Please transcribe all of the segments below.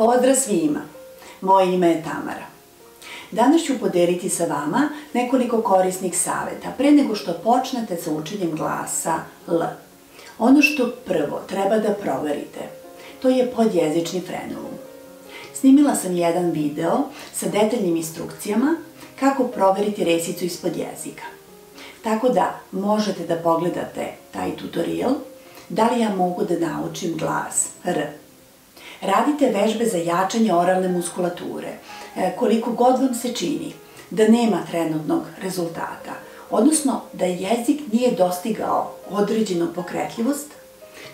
Pozdrav svima! Moje ime je Tamara. Danas ću podeliti sa vama nekoliko korisnih saveta pre nego što počnete sa učenjem glasa L. Ono što prvo treba da proverite, to je podjezični frenulum. Snimila sam jedan video sa detaljnim instrukcijama kako proveriti resicu ispod jezika. Tako da možete da pogledate taj tutorial da li ja mogu da naučim glas R. Radite vežbe za jačanje oralne muskulature, koliko god vam se čini da nema trenutnog rezultata, odnosno da jezik nije dostigao određenu pokretljivost,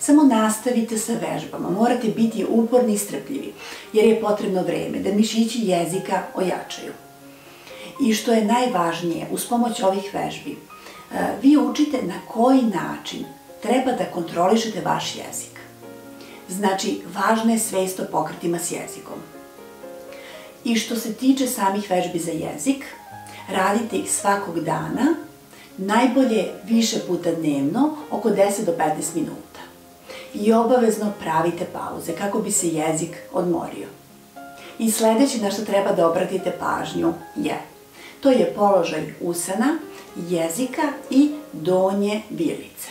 samo nastavite sa vežbama, morate biti uporni i strpljivi, jer je potrebno vreme da mišići jezika ojačaju. I što je najvažnije, uz pomoć ovih vežbi, vi učite na koji način treba da kontrolišete vaš jezik. Znači, važna je svest o pokretima s jezikom. I što se tiče samih vežbi za jezik, radite ih svakog dana, najbolje više puta dnevno, oko 10 do 15 minuta. I obavezno pravite pauze kako bi se jezik odmorio. I sledeće na što treba da obratite pažnju to je položaj usana, jezika i donje vilice.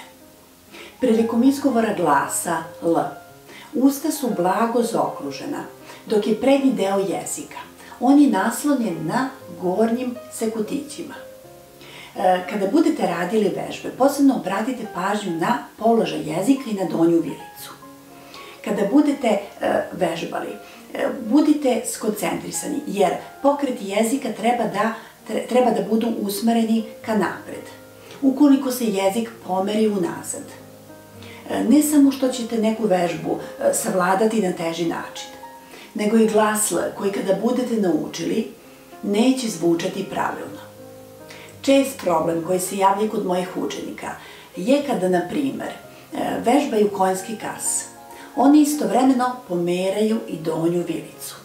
Prilikom izgovora glasa L, usta su blago zaokružena, dok je prednji deo jezika. On je naslonjen na gornjim sekutićima. Kada budete radili vežbe, posebno obratite pažnju na položaj jezika i na donju vilicu. Kada budete vežbali, budite skoncentrisani, jer pokreti jezika treba da budu usmereni ka napred. Ukoliko se jezik pomeri unazad, ne samo što ćete neku vežbu savladati na teži način, nego i glas L koji kada budete naučili neće zvučati pravilno. Čest problem koji se javlja kod mojih učenika je kada, na primer, vežbaju konjski kas. Oni istovremeno pomeraju i donju vilicu.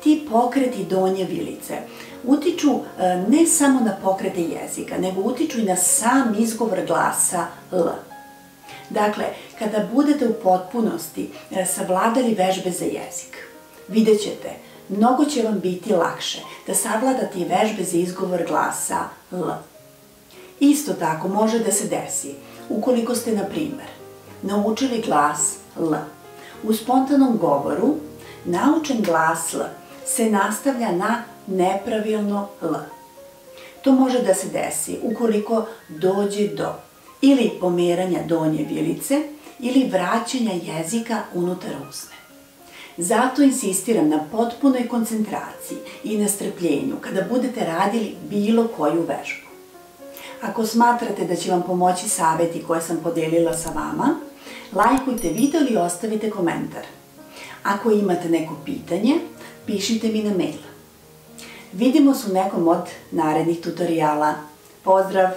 Ti pokreti donje vilice utiču ne samo na pokrete jezika, nego utiču i na sam izgovor glasa L. Dakle, kada budete u potpunosti savladali vežbe za jezik, vidjet ćete, mnogo će vam biti lakše da savladate i vežbe za izgovor glasa L. Isto tako može da se desi, ukoliko ste, na primer, naučili glas L. U spontanom govoru, naučen glas L se nastavlja na nepravilno L. To može da se desi ukoliko dođe do ili pomeranja donje vilice ili vraćanja jezika unutar usne. Zato insistiram na potpunoj koncentraciji i na strpljenju kada budete radili bilo koju vežbu. Ako smatrate da će vam pomoći saveti koje sam podelila sa vama, lajkujte video ili ostavite komentar. Ako imate neko pitanje, pišite mi na mail. Vidimo se u nekom od narednih tutoriala. Pozdrav!